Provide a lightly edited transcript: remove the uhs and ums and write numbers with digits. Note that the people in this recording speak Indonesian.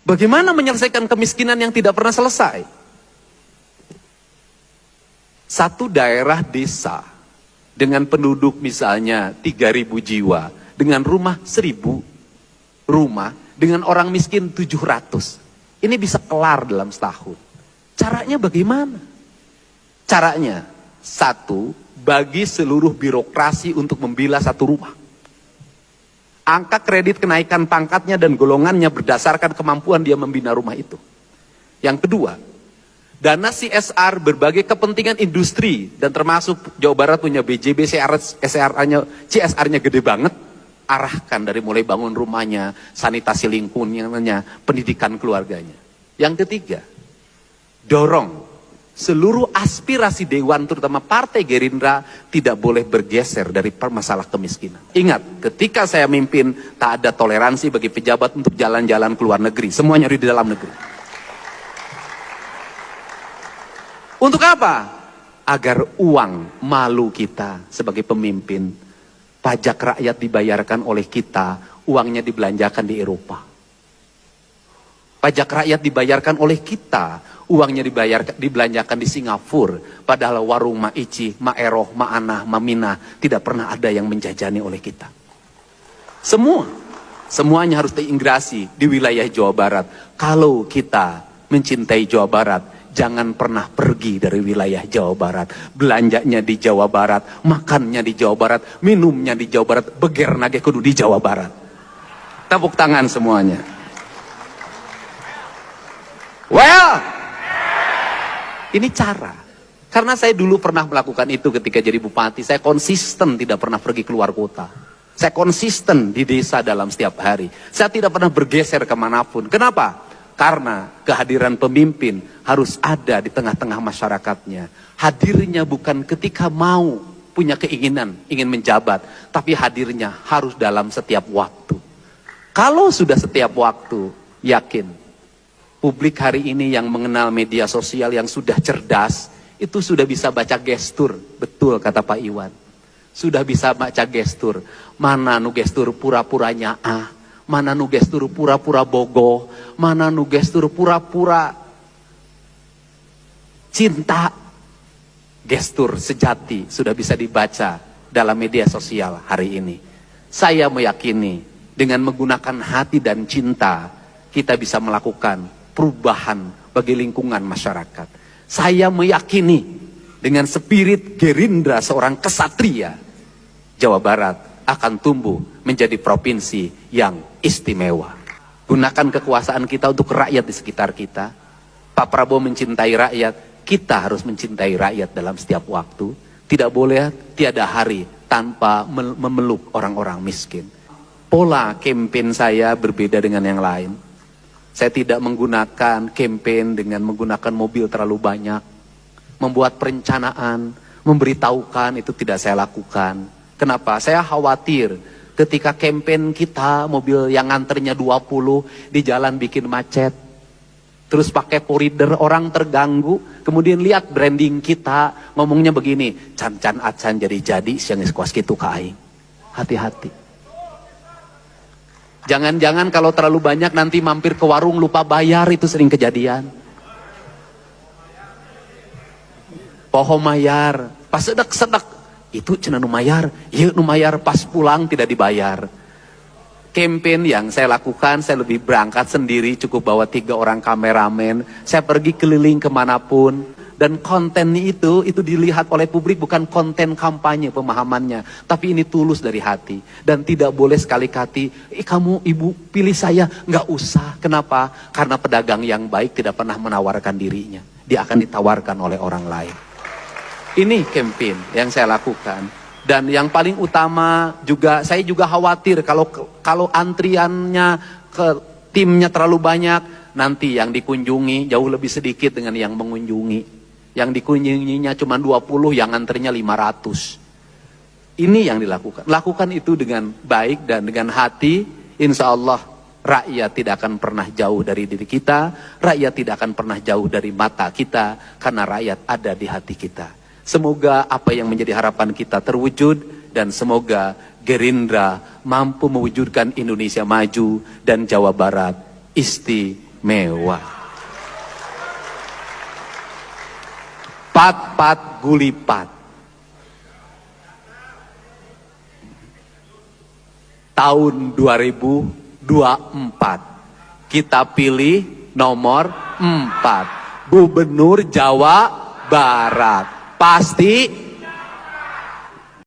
Bagaimana menyelesaikan kemiskinan yang tidak pernah selesai? Satu daerah desa dengan penduduk misalnya 3.000 jiwa, dengan rumah 1.000 rumah, dengan orang miskin 700. Ini bisa kelar dalam setahun. Caranya bagaimana? Caranya, satu, bagi seluruh birokrasi untuk membela satu rumah. Angka kredit kenaikan pangkatnya dan golongannya berdasarkan kemampuan dia membina rumah itu. Yang kedua, dana CSR berbagai kepentingan industri, dan termasuk Jawa Barat punya BJB, CSR-nya gede banget, arahkan dari mulai bangun rumahnya, sanitasi lingkungannya, pendidikan keluarganya. Yang ketiga, dorong seluruh aspirasi Dewan, terutama Partai Gerindra, tidak boleh bergeser dari masalah kemiskinan. Ingat, ketika saya mimpin, tak ada toleransi bagi pejabat untuk jalan-jalan ke luar negeri. Semuanya di dalam negeri. Untuk apa? Agar uang malu kita sebagai pemimpin, pajak rakyat dibayarkan oleh kita, uangnya dibelanjakan di Eropa. Pajak rakyat dibayarkan oleh kita, uangnya dibelanjakan di Singapura. Padahal warung Ma Ici, Ma Eroh, Ma Anah, Ma Minah tidak pernah ada yang menjajani oleh kita. Semuanya harus terintegrasi di wilayah Jawa Barat. Kalau kita mencintai Jawa Barat, jangan pernah pergi dari wilayah Jawa Barat. Belanjanya di Jawa Barat, makannya di Jawa Barat, minumnya di Jawa Barat, beger nage kudu di Jawa Barat. Tepuk tangan semuanya. Well, ini cara. Karena saya dulu pernah melakukan itu ketika jadi bupati. Saya konsisten tidak pernah pergi keluar kota. Saya konsisten di desa dalam setiap hari. Saya tidak pernah bergeser kemanapun. Kenapa? Karena kehadiran pemimpin harus ada di tengah-tengah masyarakatnya. Hadirnya bukan ketika mau punya keinginan, ingin menjabat. Tapi hadirnya harus dalam setiap waktu. Kalau sudah setiap waktu, yakin. Publik hari ini yang mengenal media sosial, yang sudah cerdas, itu sudah bisa baca gestur. Betul kata Pak Iwan. Sudah bisa baca gestur. Mana nu gestur pura-puranya mana nu gestur pura-pura bogoh, mana nu gestur pura-pura cinta. Gestur sejati sudah bisa dibaca dalam media sosial hari ini. Saya meyakini dengan menggunakan hati dan cinta, kita bisa melakukan perubahan bagi lingkungan masyarakat. Saya meyakini dengan spirit Gerindra seorang kesatria, Jawa Barat akan tumbuh menjadi provinsi yang istimewa. Gunakan kekuasaan kita untuk rakyat di sekitar kita. Pak Prabowo mencintai rakyat, kita harus mencintai rakyat dalam setiap waktu. Tidak boleh tiada hari tanpa memeluk orang-orang miskin. Pola campaign saya berbeda dengan yang lain. Saya tidak menggunakan campaign dengan menggunakan mobil terlalu banyak. Membuat perencanaan, memberitahukan, itu tidak saya lakukan. Kenapa? Saya khawatir ketika campaign kita, mobil yang nganternya 20 di jalan bikin macet. Terus pakai koridor, orang terganggu. Kemudian lihat branding kita, ngomongnya begini, can-can acan jadi-jadi, siang iskuas gitu ke aing. Hati-hati. Jangan-jangan kalau terlalu banyak nanti mampir ke warung lupa bayar, itu sering kejadian. Poho mayar, pas sedek-sedek, itu cenah nu mayar, iya nu mayar, pas pulang tidak dibayar. Campaign yang saya lakukan, saya lebih berangkat sendiri, cukup bawa 3 orang kameramen, saya pergi keliling kemanapun. Dan konten itu dilihat oleh publik bukan konten kampanye pemahamannya. Tapi ini tulus dari hati. Dan tidak boleh sekali-kali, kamu ibu pilih saya. Nggak usah. Kenapa? Karena pedagang yang baik tidak pernah menawarkan dirinya. Dia akan ditawarkan oleh orang lain. Ini campaign yang saya lakukan. Dan yang paling utama juga, saya juga khawatir kalau antriannya ke timnya terlalu banyak, nanti yang dikunjungi jauh lebih sedikit dengan yang mengunjungi. Yang dikunjunginya cuma 20, yang antrinya 500. Ini yang dilakukan. Lakukan itu dengan baik dan dengan hati. Insya Allah rakyat tidak akan pernah jauh dari diri kita. Rakyat tidak akan pernah jauh dari mata kita. Karena rakyat ada di hati kita. Semoga apa yang menjadi harapan kita terwujud. Dan semoga Gerindra mampu mewujudkan Indonesia maju dan Jawa Barat istimewa. mewah. Pat-pat gulipat. Tahun 2024 kita pilih nomor 4, Gubernur Jawa Barat. Pasti